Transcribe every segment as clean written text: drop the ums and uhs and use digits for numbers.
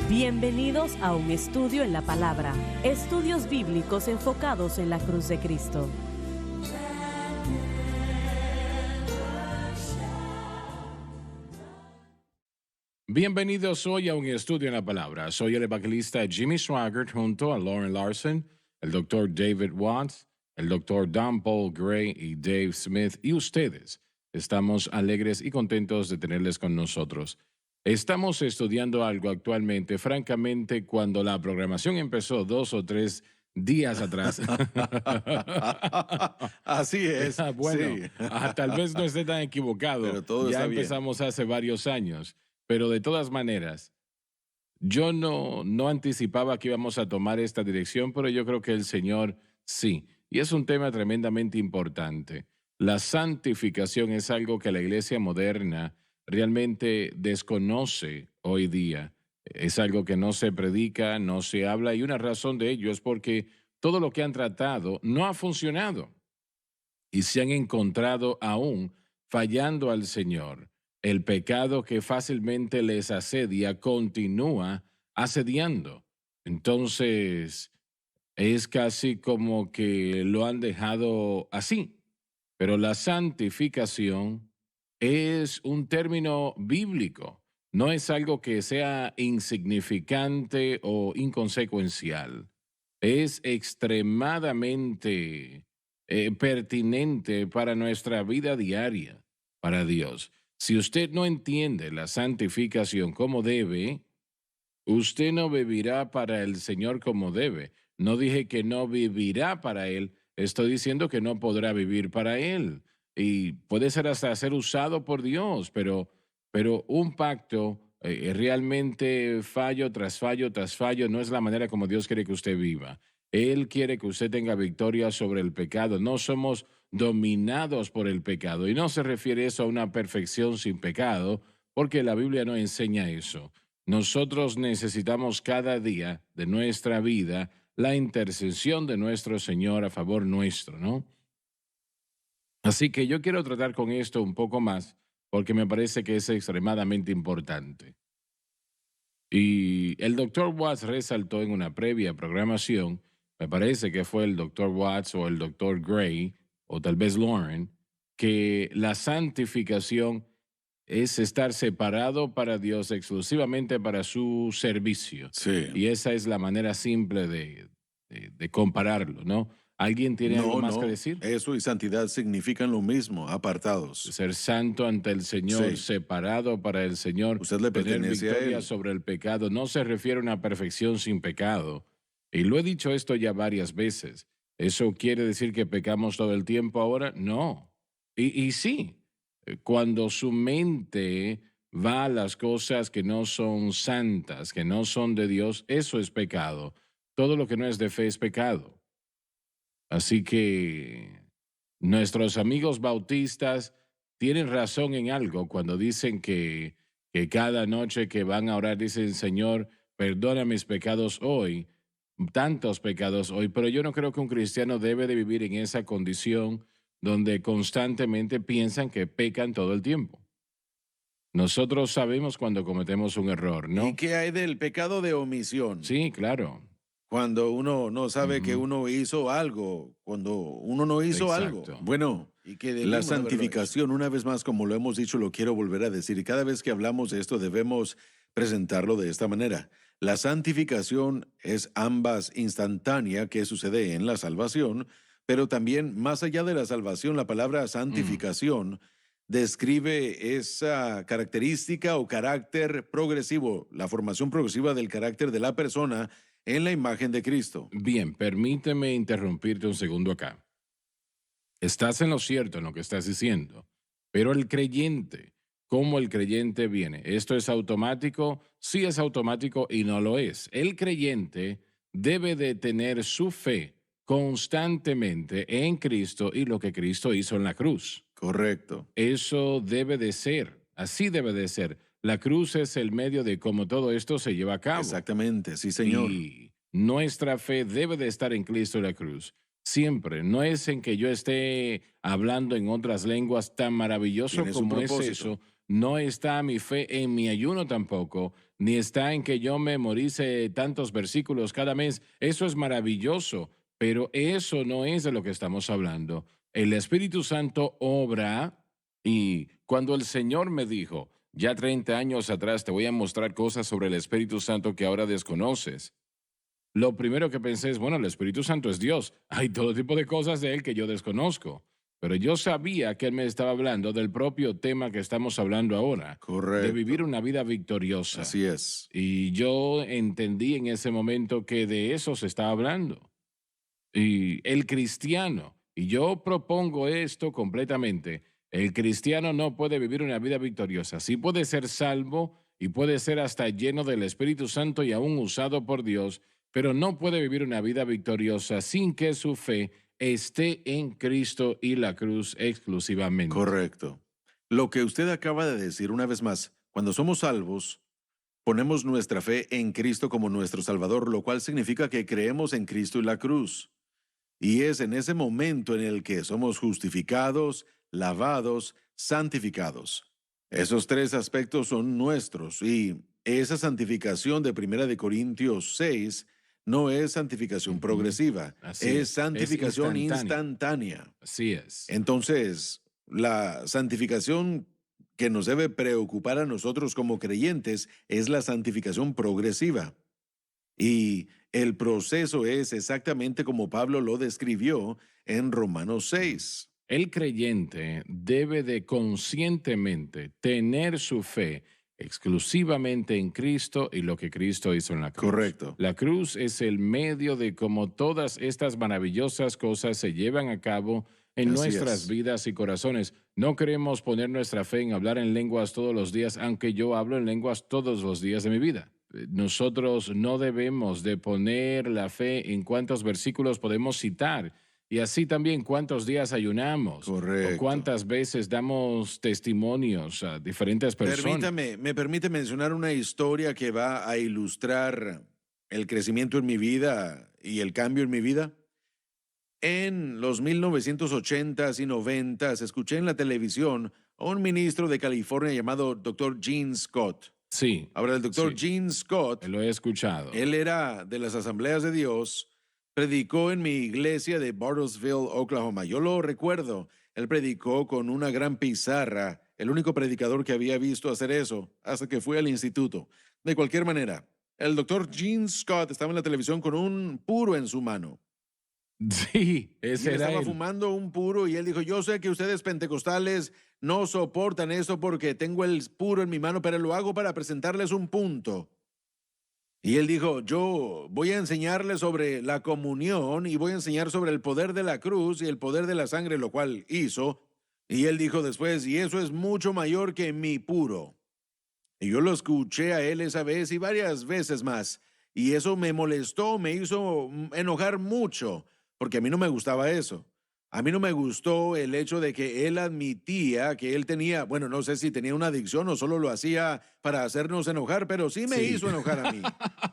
Bienvenidos a un estudio en la palabra, estudios bíblicos enfocados en la cruz de Cristo. Bienvenidos hoy a un estudio en la palabra. Soy el evangelista Jimmy Swaggart junto a Lauren Larson, el doctor David Watts, el doctor Don Paul Gray y Dave Smith y ustedes. Estamos alegres y contentos de tenerles con nosotros. Estamos estudiando algo actualmente, francamente, cuando la programación empezó 2 o 3 días atrás. Así es. Bueno, sí. tal vez no esté tan equivocado. Pero todo ya está bien. empezamos hace varios años. Pero de todas maneras, yo no anticipaba que íbamos a tomar esta dirección, pero yo creo que el Señor sí. Y es un tema tremendamente importante. La santificación es algo que la iglesia moderna realmente desconoce hoy día. Es algo que no se predica, no se habla, y una razón de ello es porque todo lo que han tratado no ha funcionado y se han encontrado aún fallando al Señor. El pecado que fácilmente les asedia continúa asediando. Entonces, es casi como que lo han dejado así. Pero la santificación es un término bíblico, no es algo que sea insignificante o inconsecuencial. Es extremadamente pertinente para nuestra vida diaria, para Dios. Si usted no entiende la santificación como debe, usted no vivirá para el Señor como debe. No dije que no vivirá para Él, estoy diciendo que no podrá vivir para Él. Y puede ser hasta ser usado por Dios, pero un pacto realmente fallo tras fallo tras fallo no es la manera como Dios quiere que usted viva. Él quiere que usted tenga victoria sobre el pecado. No somos dominados por el pecado. Y no se refiere eso a una perfección sin pecado, porque la Biblia no enseña eso. Nosotros necesitamos cada día de nuestra vida la intercesión de nuestro Señor a favor nuestro, ¿no? Así que yo quiero tratar con esto un poco más porque me parece que es extremadamente importante. Y el doctor Watts resaltó en una previa programación, me parece que fue el doctor Watts o el doctor Gray, o tal vez Lauren, que la santificación es estar separado para Dios exclusivamente para su servicio. Sí. Y esa es la manera simple de compararlo, ¿no? ¿Alguien tiene algo más que decir? Eso y santidad significan lo mismo, apartados. Ser santo ante el Señor, Sí. separado para el Señor, Usted le tener pertenece a victoria Él. sobre el pecado. No se refiere a una perfección sin pecado. Y lo he dicho esto ya varias veces. ¿Eso quiere decir que pecamos todo el tiempo ahora? No. Y sí, cuando su mente va a las cosas que no son santas, que no son de Dios, eso es pecado. Todo lo que no es de fe es pecado. Así que nuestros amigos bautistas tienen razón en algo cuando dicen que cada noche que van a orar dicen, Señor, perdona mis pecados hoy, tantos pecados hoy, pero yo no creo que un cristiano debe de vivir en esa condición donde constantemente piensan que pecan todo el tiempo. Nosotros sabemos cuando cometemos un error, ¿Y ¿no? qué hay del pecado de omisión? Sí, claro. Cuando uno no sabe que Ujú. uno hizo algo, cuando uno no hizo algo. Exacto. Bueno, Y que la debimos haberlo santificación, una vez más, como lo hemos dicho, lo quiero volver a decir, y cada vez que hablamos de esto debemos presentarlo de esta manera. La santificación es ambas instantánea que sucede en la salvación, pero también más allá de la salvación, la palabra santificación describe esa característica o carácter progresivo, la formación progresiva del carácter de la persona en la imagen de Cristo. Bien, permíteme interrumpirte un segundo acá. Estás en lo cierto en lo que estás diciendo, pero el creyente, ¿cómo el creyente viene? ¿Esto es automático? Sí es automático y no lo es. El creyente debe de tener su fe constantemente en Cristo y lo que Cristo hizo en la cruz. Correcto. Eso debe de ser, así debe de ser. La cruz es el medio de cómo todo esto se lleva a cabo. Exactamente, sí, señor. Y nuestra fe debe de estar en Cristo y la cruz. Siempre. No es en que yo esté hablando en otras lenguas tan maravilloso Tienes un como es propósito. eso. no está mi fe en mi ayuno tampoco, ni está en que yo memorice tantos versículos cada mes. Eso es maravilloso, pero eso no es de lo que estamos hablando. El Espíritu Santo obra y cuando el Señor me dijo, ya 30 años atrás te voy a mostrar cosas sobre el Espíritu Santo que ahora desconoces. Lo primero que pensé es, bueno, el Espíritu Santo es Dios. Hay todo tipo de cosas de Él que yo desconozco. Pero yo sabía que Él me estaba hablando del propio tema que estamos hablando ahora, de vivir Correcto. una vida victoriosa. Así es. Y yo entendí en ese momento que de eso se estaba hablando. Y el cristiano, y yo propongo esto completamente, el cristiano no puede vivir una vida victoriosa. Sí puede ser salvo y puede ser hasta lleno del Espíritu Santo y aún usado por Dios, pero no puede vivir una vida victoriosa sin que su fe esté en Cristo y la cruz exclusivamente. Correcto. Lo que usted acaba de decir una vez más, cuando somos salvos, ponemos nuestra fe en Cristo como nuestro Salvador, lo cual significa que creemos en Cristo y la cruz. Y es en ese momento en el que somos justificados, lavados, santificados. Esos tres aspectos son nuestros y esa santificación de Primera de Corintios 6 no es santificación Ujú. progresiva, Así es es santificación instantáneo. instantánea. Así es. Entonces, la santificación que nos debe preocupar a nosotros como creyentes es la santificación progresiva. Y el proceso es exactamente como Pablo lo describió en Romanos 6. El creyente debe de conscientemente tener su fe exclusivamente en Cristo y lo que Cristo hizo en la cruz. Correcto. La cruz es el medio de cómo todas estas maravillosas cosas se llevan a cabo en Así nuestras es. vidas y corazones. No queremos poner nuestra fe en hablar en lenguas todos los días, aunque yo hablo en lenguas todos los días de mi vida. Nosotros no debemos de poner la fe en cuántos versículos podemos citar y así también cuántos días ayunamos o Correcto. cuántas veces damos testimonios a diferentes personas. Me permite mencionar una historia que va a ilustrar el crecimiento en mi vida y el cambio en mi vida. En los 1980s y 90s escuché en la televisión a un ministro de California llamado Dr. Gene Scott. Sí, Ahora, el Dr. sí, Gene Scott, lo he escuchado. él era de las Asambleas de Dios, predicó en mi iglesia de Bartlesville, Oklahoma. Yo lo recuerdo. Él predicó con una gran pizarra, el único predicador que había visto hacer eso, hasta que fui al instituto. De cualquier manera, el doctor Gene Scott estaba en la televisión con un puro en su mano. Sí, Y ese él era estaba él. fumando un puro y él dijo, yo sé que ustedes pentecostales no soportan esto porque tengo el puro en mi mano, pero lo hago para presentarles un punto. Y él dijo, yo voy a enseñarles sobre la comunión y voy a enseñar sobre el poder de la cruz y el poder de la sangre, lo cual hizo. Y él dijo después, y eso es mucho mayor que mi puro. Y yo lo escuché a él esa vez y varias veces más. Y eso me molestó, me hizo enojar mucho, porque a mí no me gustaba eso. A mí no me gustó el hecho de que él admitía que él tenía, bueno, no sé si tenía una adicción o solo lo hacía para hacernos enojar, pero sí me Sí. hizo enojar a mí.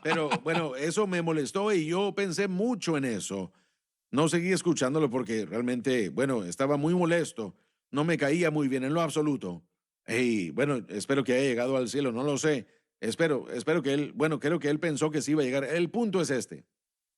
Pero bueno, eso me molestó y yo pensé mucho en eso. No seguí escuchándolo porque realmente, bueno, estaba muy molesto. No me caía muy bien en lo absoluto. Y bueno, espero que haya llegado al cielo, no lo sé. Espero que él, bueno, creo que él pensó que sí iba a llegar. El punto es este,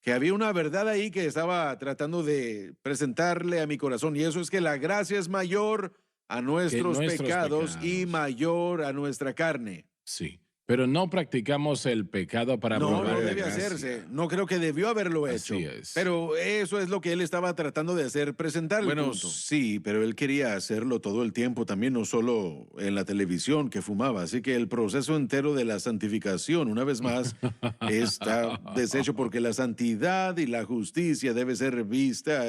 que había una verdad ahí que estaba tratando de presentarle a mi corazón y eso es que la gracia es mayor a Que nuestros nuestros pecados y pecados. mayor a nuestra carne. Sí, pero no practicamos el pecado para No, probar no la debe hacerse. gracia. No creo que debió haberlo Así hecho. es. Pero eso es lo que él estaba tratando de hacer, presentar el Bueno, punto. Sí, pero él quería hacerlo todo el tiempo, también no solo en la televisión que fumaba. Así que el proceso entero de la santificación, una vez más, está deshecho porque la santidad y la justicia debe ser vista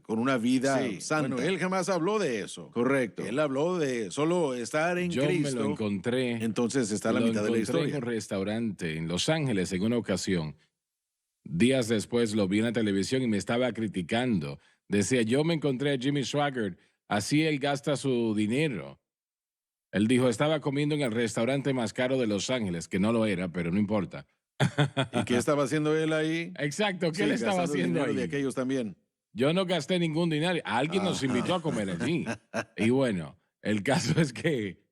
con una vida Sí, santa. bueno, Él jamás habló de eso. Correcto. Él habló de solo estar en yo me lo Cristo. encontré, Entonces está la lo mitad de la encontré en historia. un restaurante en Los Ángeles en una ocasión. Días después lo vi en la televisión y me estaba criticando. Decía, yo me encontré a Jimmy Swaggart, así él gasta su dinero. Él dijo, estaba comiendo en el restaurante más caro de Los Ángeles, que no lo era, pero no importa. ¿Y qué estaba haciendo él ahí? Exacto, ¿qué Sí, le estaba gastando el haciendo dinero de ahí? aquellos también. Yo no gasté ningún dinero. Alguien nos invitó a Ajá. comer allí. Y bueno, el caso es que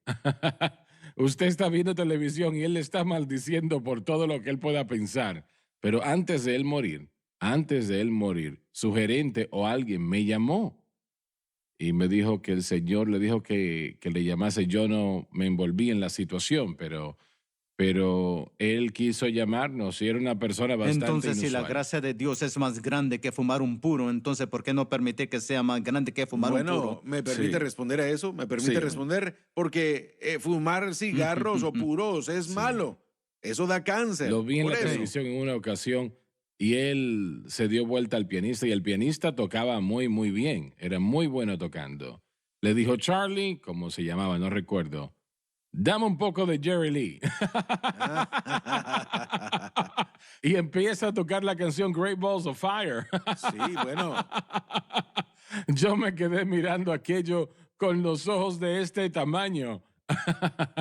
Usted está viendo televisión y él le está maldiciendo por todo lo que él pueda pensar. Pero antes de él morir, su gerente o alguien me llamó y me dijo que el Señor le dijo que le llamase. Yo no me envolví en la situación, pero él quiso llamarnos y era una persona bastante Entonces, si la inusual. gracia de Dios es más grande que fumar un puro, entonces, ¿por qué no permite que sea más grande que fumar un Bueno, puro? ¿me permite Sí. responder a eso? ¿Me permite Sí. responder? Porque fumar cigarros o puros es Sí. malo. Eso da cáncer. Lo vi en Por la eso. televisión en una ocasión y él se dio vuelta al pianista y el pianista tocaba muy, muy bien. Era muy bueno tocando. Le dijo, Charlie, como se llamaba, no recuerdo, dame un poco de Jerry Lee. Y empieza a tocar la canción Great Balls of Fire. Sí, bueno. Yo me quedé mirando aquello con los ojos de este tamaño.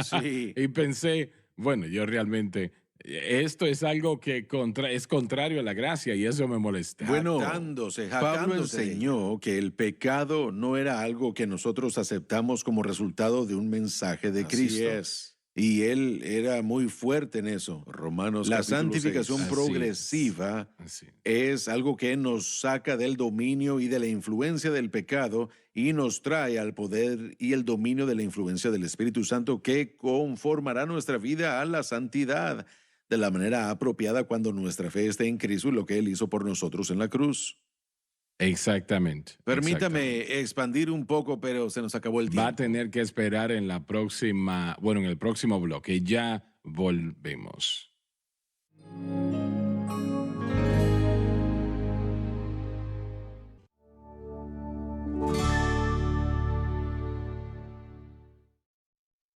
Sí. Y pensé, bueno, yo realmente, esto es algo que es contrario a la gracia y eso me molesta. Bueno, Jactándose Pablo de enseñó que el pecado no era algo que nosotros aceptamos como resultado de un mensaje de Así Cristo. es. Y él era muy fuerte en eso. Romanos La capítulo santificación 6. Así es. progresiva Así. es algo que nos saca del dominio y de la influencia del pecado y nos trae al poder y el dominio de la influencia del Espíritu Santo que conformará nuestra vida a la santidad de la manera apropiada cuando nuestra fe esté en Cristo y lo que Él hizo por nosotros en la cruz. Exactamente. Permítame expandir un poco, pero se nos acabó el tiempo. Va a tener que esperar en la próxima, bueno, en el próximo bloque. Ya volvemos.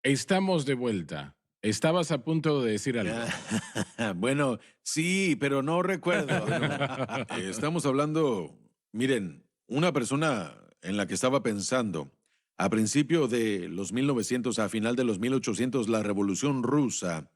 Estamos de vuelta. Estabas a punto de decir algo. Bueno, sí, pero no recuerdo. Estamos hablando, miren, una persona en la que estaba pensando a principio de los 1900, a final de los 1800, la Revolución Rusa.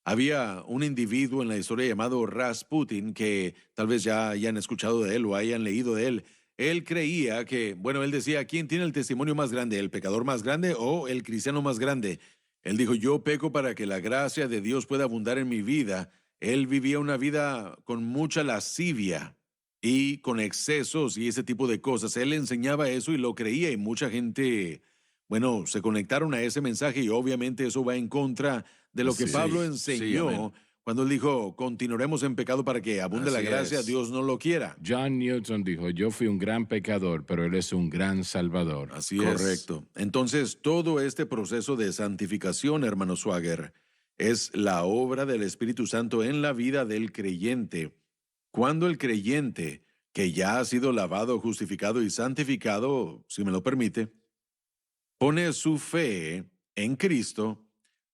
Había un individuo en la historia llamado Rasputin, que tal vez ya hayan escuchado de él o hayan leído de él. Él creía que, bueno, él decía, ¿quién tiene el testimonio más grande, el pecador más grande o el cristiano más grande? Él dijo, yo peco para que la gracia de Dios pueda abundar en mi vida. Él vivía una vida con mucha lascivia y con excesos y ese tipo de cosas. Él enseñaba eso y lo creía y mucha gente, bueno, se conectaron a ese mensaje y obviamente eso va en contra de lo que Sí, Pablo sí, enseñó amén. cuando él dijo, continuaremos en pecado para que abunde la Así gracia, es. Dios no lo quiera. John Newton dijo, yo fui un gran pecador, pero él es un gran salvador. Así es. Correcto. Entonces, todo este proceso de santificación, hermano Swagger, es la obra del Espíritu Santo en la vida del creyente. Cuando el creyente, que ya ha sido lavado, justificado y santificado, si me lo permite, pone su fe en Cristo,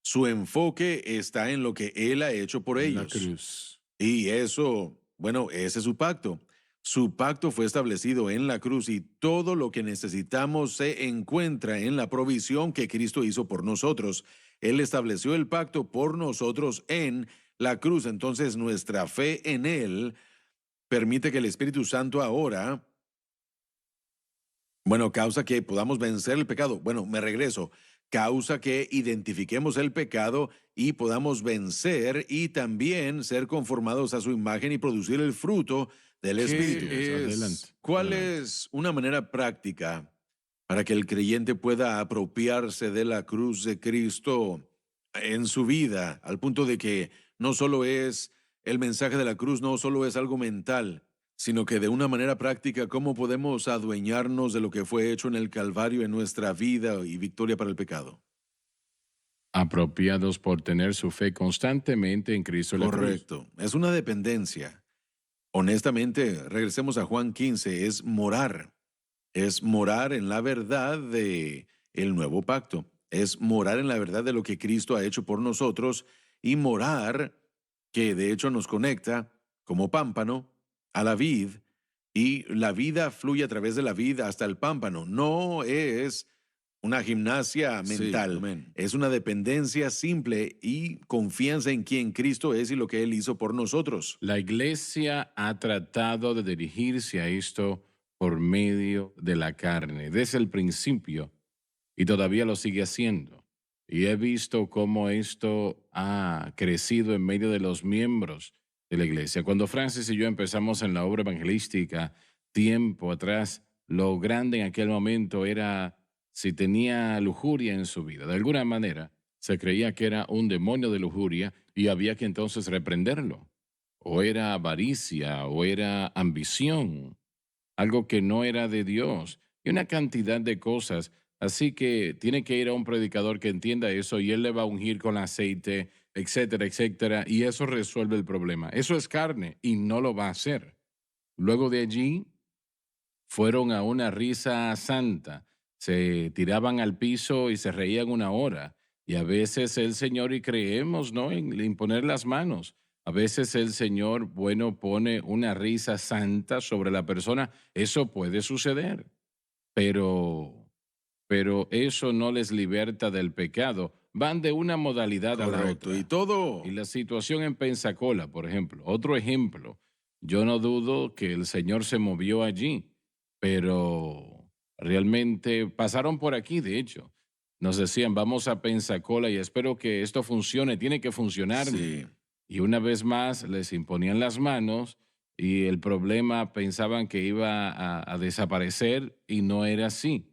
su enfoque está en lo que Él ha hecho por La ellos. cruz. Y eso, bueno, ese es su pacto. Su pacto fue establecido en la cruz y todo lo que necesitamos se encuentra en la provisión que Cristo hizo por nosotros. Él estableció el pacto por nosotros en la cruz. Entonces nuestra fe en Él permite que el Espíritu Santo ahora, bueno, causa que podamos vencer el pecado. Bueno, me regreso. Causa que identifiquemos el pecado y podamos vencer y también ser conformados a su imagen y producir el fruto del Espíritu. Adelante, ¿Cuál adelante. es una manera práctica para que el creyente pueda apropiarse de la cruz de Cristo en su vida, al punto de que no solo es el mensaje de la cruz, no solo es algo mental, sino que de una manera práctica, cómo podemos adueñarnos de lo que fue hecho en el Calvario en nuestra vida y victoria para el pecado? Apropiados por tener su fe constantemente en Cristo la cruz. Correcto, es una dependencia. Honestamente, regresemos a Juan 15, es morar en la verdad de el nuevo pacto, es morar en la verdad de lo que Cristo ha hecho por nosotros y morar, que de hecho nos conecta como pámpano a la vid y la vida fluye a través de la vid hasta el pámpano. No es una gimnasia Sí, mental, amén. es una dependencia simple y confianza en quien Cristo es y lo que Él hizo por nosotros. La iglesia ha tratado de dirigirse a esto por medio de la carne, desde el principio, y todavía lo sigue haciendo. Y he visto cómo esto ha crecido en medio de los miembros de la iglesia. Cuando Francis y yo empezamos en la obra evangelística, tiempo atrás, lo grande en aquel momento era si tenía lujuria en su vida. De alguna manera, se creía que era un demonio de lujuria y había que entonces reprenderlo. O era avaricia, o era ambición, algo que no era de Dios, y una cantidad de cosas. Así que tiene que ir a un predicador que entienda eso y él le va a ungir con aceite, etcétera, etcétera, y eso resuelve el problema. Eso es carne y no lo va a hacer. Luego de allí fueron a una risa santa, se tiraban al piso y se reían una hora. Y a veces el Señor, y creemos, ¿no?, en imponer las manos. A veces el Señor, bueno, pone una risa santa sobre la persona. Eso puede suceder, pero, pero eso no les liberta del pecado. Van de una modalidad a la Correcto. otra. Y todo. Y la situación en Pensacola, por ejemplo, otro ejemplo. Yo no dudo que el Señor se movió allí, pero realmente pasaron por aquí, de hecho. Nos decían, vamos a Pensacola y espero que esto funcione, tiene que funcionar. Sí. Y una vez más les imponían las manos y el problema pensaban que iba a desaparecer y no era así.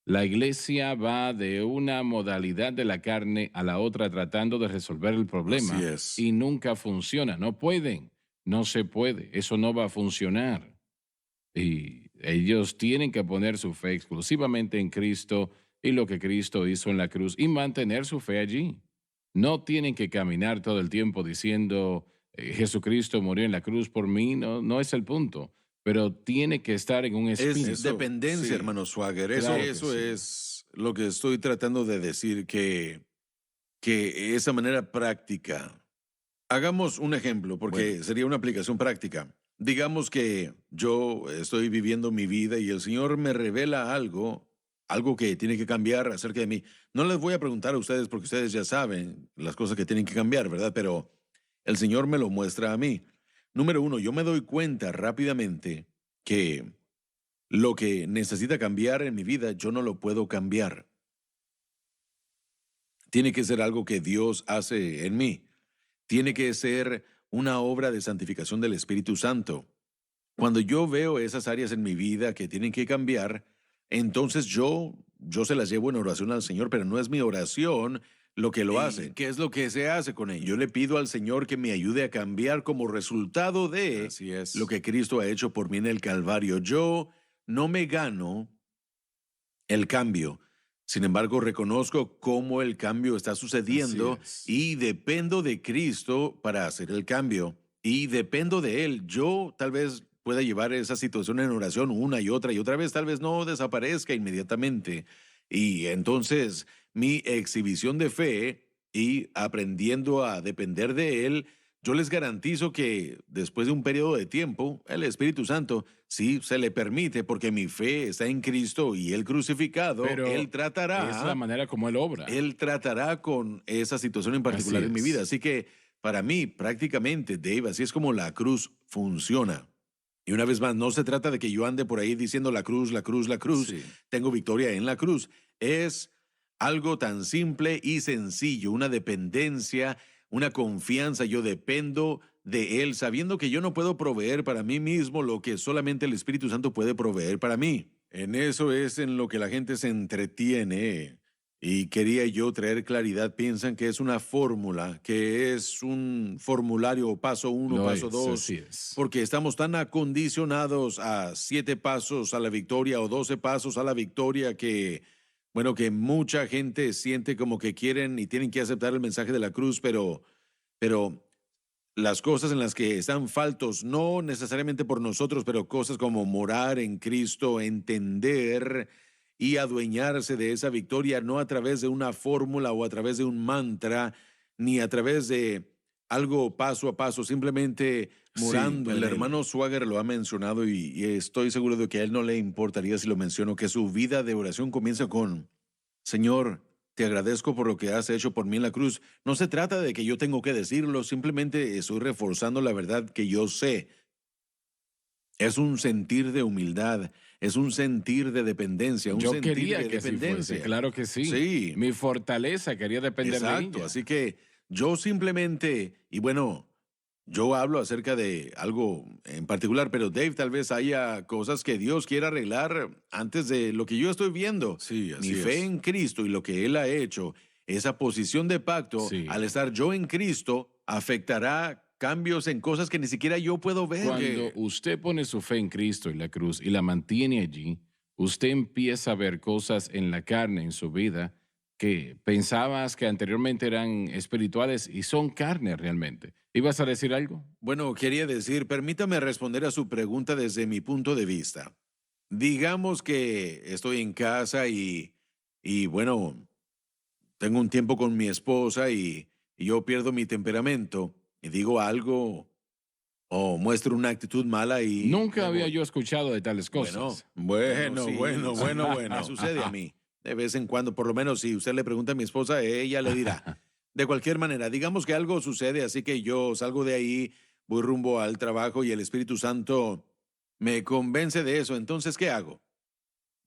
La iglesia va de una modalidad de la carne a la otra tratando de resolver el problema Así es. y nunca funciona. No pueden, no se puede, eso no va a funcionar. Y ellos tienen que poner su fe exclusivamente en Cristo y lo que Cristo hizo en la cruz y mantener su fe allí. No tienen que caminar todo el tiempo diciendo, Jesucristo murió en la cruz por mí, no, no es el punto, pero tiene que estar en un espíritu. Es dependencia, Sí, hermano Swagger. Eso, claro que eso sí. es lo que estoy tratando de decir, que esa manera práctica. Hagamos un ejemplo, porque Bueno. sería una aplicación práctica. Digamos que yo estoy viviendo mi vida y el Señor me revela algo que tiene que cambiar acerca de mí. No les voy a preguntar a ustedes porque ustedes ya saben las cosas que tienen que cambiar, ¿verdad? Pero el Señor me lo muestra a mí. Número uno, yo me doy cuenta rápidamente que lo que necesita cambiar en mi vida, yo no lo puedo cambiar. Tiene que ser algo que Dios hace en mí. Tiene que ser una obra de santificación del Espíritu Santo. Cuando yo veo esas áreas en mi vida que tienen que cambiar, entonces yo se las llevo en oración al Señor, pero no es mi oración lo que lo hace. ¿Qué es lo que se hace con ello? Yo le pido al Señor que me ayude a cambiar como resultado de Así es. lo que Cristo ha hecho por mí en el Calvario. Yo no me gano el cambio. Sin embargo, reconozco cómo el cambio está sucediendo Así es. y dependo de Cristo para hacer el cambio. Y dependo de Él. Yo tal vez pueda llevar esa situación en oración una y otra vez, tal vez no desaparezca inmediatamente. Y entonces mi exhibición de fe y aprendiendo a depender de Él, yo les garantizo que después de un periodo de tiempo, el Espíritu Santo sí se le permite, porque mi fe está en Cristo y Él crucificado, Pero Él es la tratará, manera como Él obra. Él tratará con esa situación en particular Así en mi es. vida. Así que para mí, prácticamente, Dave, así es como la cruz funciona. Y una vez más, no se trata de que yo ande por ahí diciendo la cruz, la cruz, la cruz. Sí. Tengo victoria en la cruz. Es algo tan simple y sencillo, una dependencia, una confianza. Yo dependo de Él, sabiendo que yo no puedo proveer para mí mismo lo que solamente el Espíritu Santo puede proveer para mí. En eso es en lo que la gente se entretiene. Y quería yo traer claridad. Piensan que es una fórmula, que es un formulario, paso uno, Lo paso es, dos, así es. porque estamos tan acondicionados a 7 pasos a la victoria o 12 pasos a la victoria que, bueno, que mucha gente siente como que quieren y tienen que aceptar el mensaje de la cruz, pero las cosas en las que están faltos, no necesariamente por nosotros, pero cosas como morar en Cristo, entender y adueñarse de esa victoria, no a través de una fórmula o a través de un mantra, ni a través de algo paso a paso, simplemente morando. en El él. hermano Swagger lo ha mencionado y estoy seguro de que a él no le importaría si lo menciono, que su vida de oración comienza con: Señor, te agradezco por lo que has hecho por mí en la cruz. No se trata de que yo tengo que decirlo, simplemente estoy reforzando la verdad que yo sé. Es un sentir de humildad, es un sentir de dependencia, un Yo sentir quería de que así dependencia. fuese, claro que sí. Sí. Mi fortaleza quería depender de Exacto, ella. así que yo simplemente, y bueno, yo hablo acerca de algo en particular, pero Dave, tal vez haya cosas que Dios quiera arreglar antes de lo que yo estoy viendo. Sí, Mi así fe es. en Cristo y lo que Él ha hecho, esa posición de pacto, Sí. al estar yo en Cristo, afectará cambios en cosas que ni siquiera yo puedo ver. Cuando usted pone su fe en Cristo y la cruz y la mantiene allí, usted empieza a ver cosas en la carne, en su vida, que pensabas que anteriormente eran espirituales y son carne realmente. ¿Ibas a decir algo? Bueno, quería decir, permítame responder a su pregunta desde mi punto de vista. Digamos que estoy en casa y bueno, tengo un tiempo con mi esposa y yo pierdo mi temperamento y digo algo o muestro una actitud mala y Nunca me había voy. yo escuchado de tales Bueno, cosas. bueno, sí, bueno, sí. bueno, bueno. Me sucede a mí. De vez en cuando, por lo menos si usted le pregunta a mi esposa, ella le dirá. De cualquier manera, digamos que algo sucede, así que yo salgo de ahí, voy rumbo al trabajo y el Espíritu Santo me convence de eso. Entonces, ¿qué hago?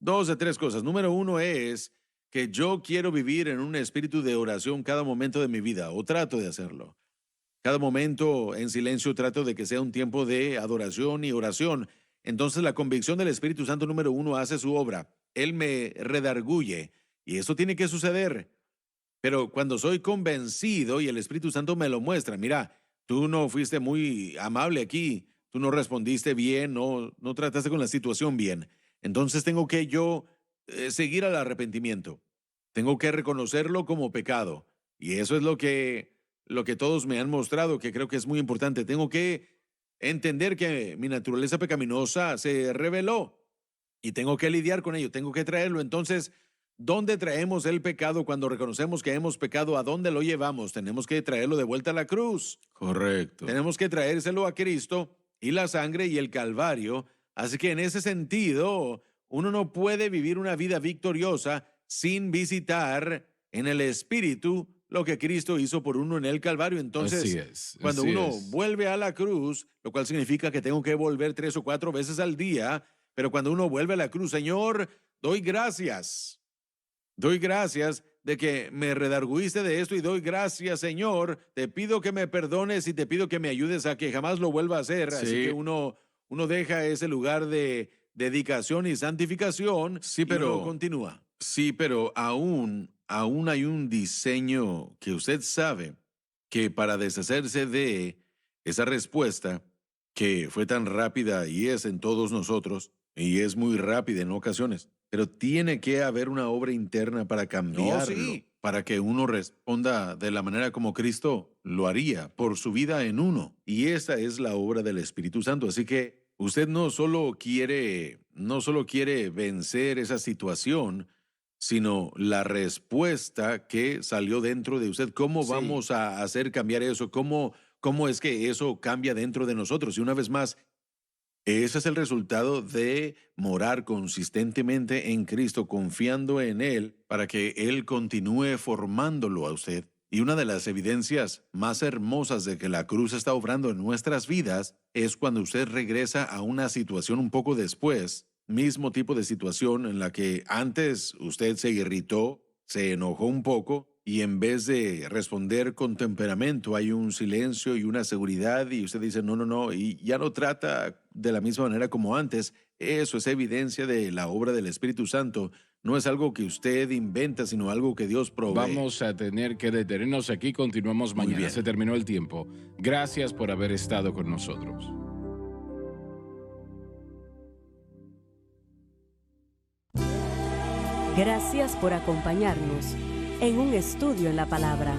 Dos de tres cosas. Número uno es que yo quiero vivir en un espíritu de oración cada momento de mi vida, o trato de hacerlo. Cada momento en silencio trato de que sea un tiempo de adoración y oración. Entonces la convicción del Espíritu Santo número uno hace su obra. Él me redarguye y eso tiene que suceder. Pero cuando soy convencido y el Espíritu Santo me lo muestra, mira, tú no fuiste muy amable aquí, tú no respondiste bien, no trataste con la situación bien. Entonces tengo que yo seguir al arrepentimiento. Tengo que reconocerlo como pecado. Y eso es lo que todos me han mostrado, que creo que es muy importante. Tengo que entender que mi naturaleza pecaminosa se reveló y tengo que lidiar con ello, tengo que traerlo. Entonces, ¿dónde traemos el pecado cuando reconocemos que hemos pecado? ¿A dónde lo llevamos? Tenemos que traerlo de vuelta a la cruz. Correcto. Tenemos que traérselo a Cristo y la sangre y el Calvario. Así que en ese sentido, uno no puede vivir una vida victoriosa sin visitar en el Espíritu lo que Cristo hizo por uno en el Calvario. Entonces, Así es. cuando así uno es. vuelve a la cruz, lo cual significa que tengo que volver 3 o 4 veces al día, pero cuando uno vuelve a la cruz, Señor, doy gracias. Doy gracias de que me redarguiste de esto y doy gracias, Señor. Te pido que me perdones y te pido que me ayudes a que jamás lo vuelva a hacer. Así Sí. que uno deja ese lugar de dedicación y santificación Sí, y pero- uno continúa. Sí, pero aún hay un diseño que usted sabe que para deshacerse de esa respuesta que fue tan rápida y es en todos nosotros y es muy rápida en ocasiones, pero tiene que haber una obra interna para cambiarlo, sí. para que uno responda de la manera como Cristo lo haría por su vida en uno. Y esta es la obra del Espíritu Santo. Así que usted no solo quiere vencer esa situación, sino la respuesta que salió dentro de usted. ¿Cómo Sí. vamos a hacer cambiar eso? ¿Cómo es que eso cambia dentro de nosotros? Y una vez más, ese es el resultado de morar consistentemente en Cristo, confiando en Él para que Él continúe formándolo a usted. Y una de las evidencias más hermosas de que la cruz está obrando en nuestras vidas es cuando usted regresa a una situación un poco después, mismo tipo de situación en la que antes usted se irritó, se enojó un poco y en vez de responder con temperamento hay un silencio y una seguridad y usted dice no, y ya no trata de la misma manera como antes. Eso es evidencia de la obra del Espíritu Santo. No es algo que usted inventa, sino algo que Dios provee. Vamos a tener que detenernos aquí. Continuamos Muy mañana. bien. Se terminó el tiempo. Gracias por haber estado con nosotros. Gracias por acompañarnos en un estudio en la palabra.